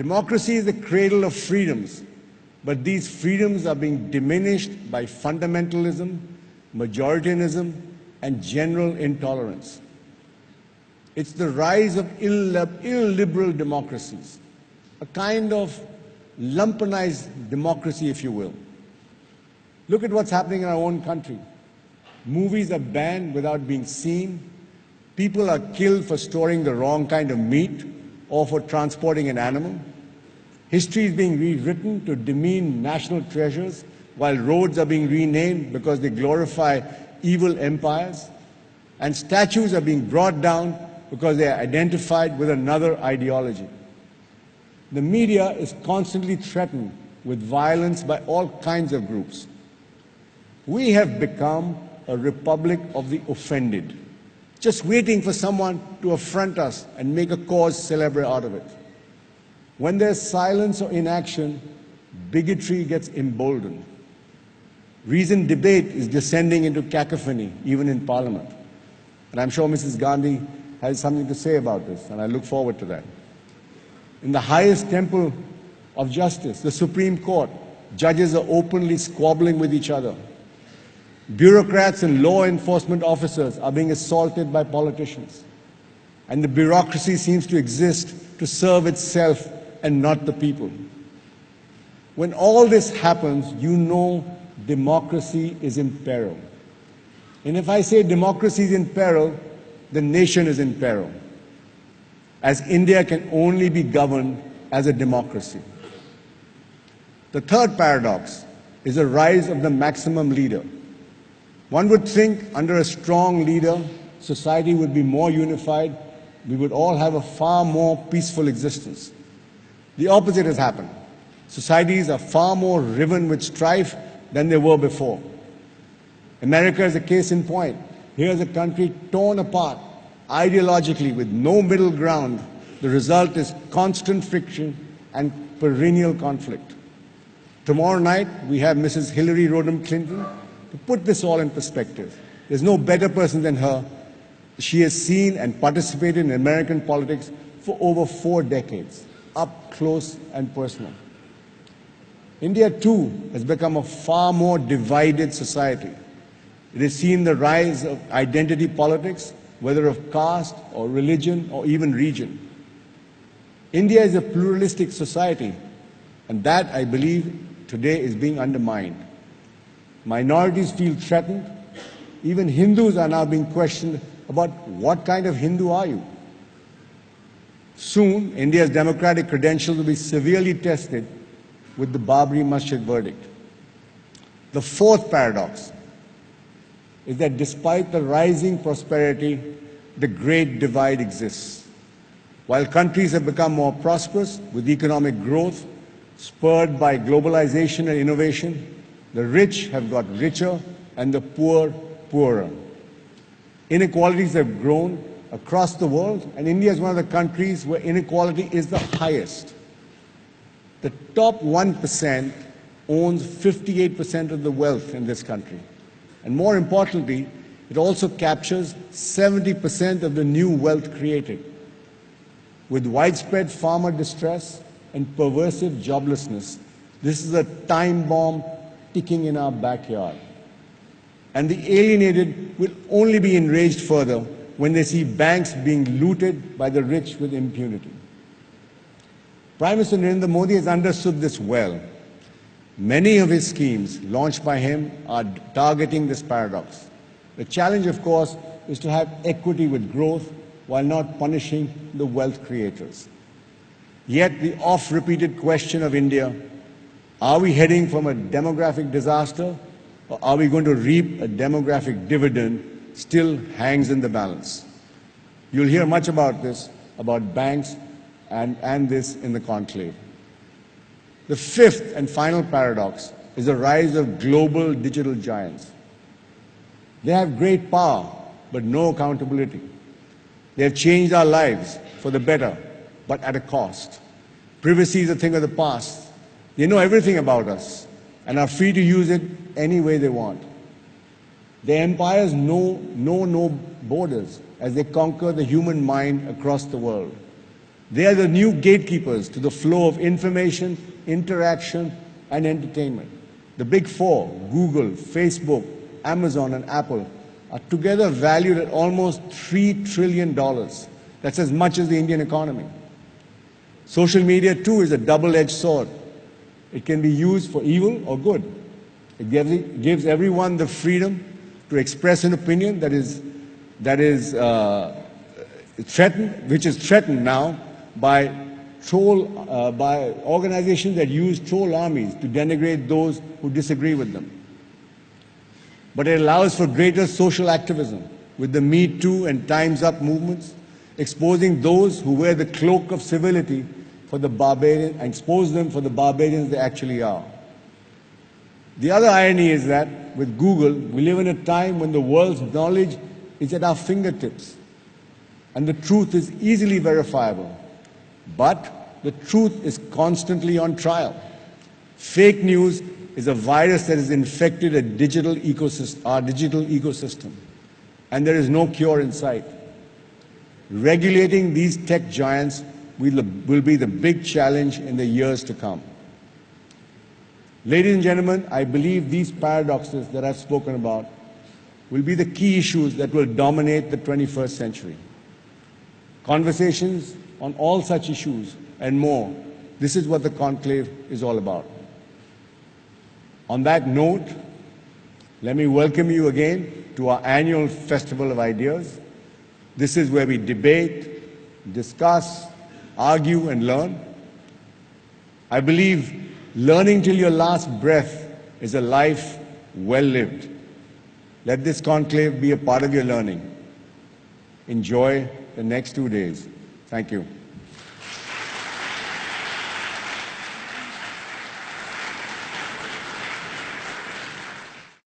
Democracy is the cradle of freedoms, but these freedoms are being diminished by fundamentalism, majoritarianism, and general intolerance. It's the rise of illiberal democracies, a kind of lumpenized democracy, if you will. Look at what's happening in our own country. Movies are banned without being seen. People are killed for storing the wrong kind of meat or for transporting an animal. History is being rewritten to demean national treasures, while roads are being renamed because they glorify evil empires. And statues are being brought down because they are identified with another ideology. The media is constantly threatened with violence by all kinds of groups. We have become a republic of the offended, just waiting for someone to affront us and make a cause célèbre out of it. When there's silence or inaction, bigotry gets emboldened. Reasoned debate is descending into cacophony, even in Parliament. And I'm sure Mrs. Gandhi has something to say about this, and I look forward to that. In the highest temple of justice, the Supreme Court, judges are openly squabbling with each other. Bureaucrats and law enforcement officers are being assaulted by politicians. And the bureaucracy seems to exist to serve itself and not the people. When all this happens, you know democracy is in peril. And if I say democracy is in peril, the nation is in peril, as India can only be governed as a democracy. The third paradox is the rise of the maximum leader. One would think under a strong leader, society would be more unified, we would all have a far more peaceful existence. The opposite has happened. Societies are far more riven with strife than they were before. America is a case in point. Here's a country torn apart ideologically with no middle ground. The result is constant friction and perennial conflict. Tomorrow night, we have Mrs. Hillary Rodham Clinton to put this all in perspective. There's no better person than her. She has seen and participated in American politics for over 4 decades, up close and personal. India, too, has become a far more divided society. It has seen the rise of identity politics, whether of caste or religion or even region. India is a pluralistic society, and that, I believe, today is being undermined. Minorities feel threatened. Even Hindus are now being questioned about what kind of Hindu are you? Soon, India's democratic credentials will be severely tested with the Babri Masjid verdict. The fourth paradox is that despite the rising prosperity, the great divide exists. While countries have become more prosperous with economic growth spurred by globalization and innovation, the rich have got richer and the poor poorer. Inequalities have grown across the world, and India is one of the countries where inequality is the highest. The top 1% owns 58% of the wealth in this country. And more importantly, it also captures 70% of the new wealth created. With widespread farmer distress and pervasive joblessness, this is a time bomb ticking in our backyard. And the alienated will only be enraged further when they see banks being looted by the rich with impunity. Prime Minister Narendra Modi has understood this well. Many of his schemes launched by him are targeting this paradox. The challenge, of course, is to have equity with growth while not punishing the wealth creators. Yet the oft-repeated question of India, are we heading from a demographic disaster or are we going to reap a demographic dividend, still hangs in the balance. You'll hear much about this, about banks and this in the conclave. The fifth and final paradox is the rise of global digital giants. They have great power, but no accountability. They have changed our lives for the better, but at a cost. Privacy is a thing of the past. They know everything about us and are free to use it any way they want. Their empires know no borders as they conquer the human mind across the world. They are the new gatekeepers to the flow of information, interaction, and entertainment. The big four, Google, Facebook, Amazon, and Apple, are together valued at almost $3 trillion. That's as much as the Indian economy. Social media, too, is a double-edged sword. It can be used for evil or good. It gives everyone the freedom to express an opinion that is threatened, which is threatened now by organizations that use troll armies to denigrate those who disagree with them. But it allows for greater social activism with the Me Too and Time's Up movements, exposing those who wear the cloak of civility for the barbarian and expose them for the barbarians they actually are. The other irony is that with Google, we live in a time when the world's knowledge is at our fingertips and the truth is easily verifiable. But the truth is constantly on trial. Fake news is a virus that has infected our digital ecosystem, and there is no cure in sight. Regulating these tech giants will be the big challenge in the years to come. Ladies and gentlemen, I believe these paradoxes that I've spoken about will be the key issues that will dominate the 21st century. Conversations on all such issues and more, this is what the conclave is all about. On that note, let me welcome you again to our annual Festival of Ideas. This is where we debate, discuss, argue, and learn. I believe learning till your last breath is a life well lived. Let this conclave be a part of your learning. Enjoy the next 2 days. Thank you.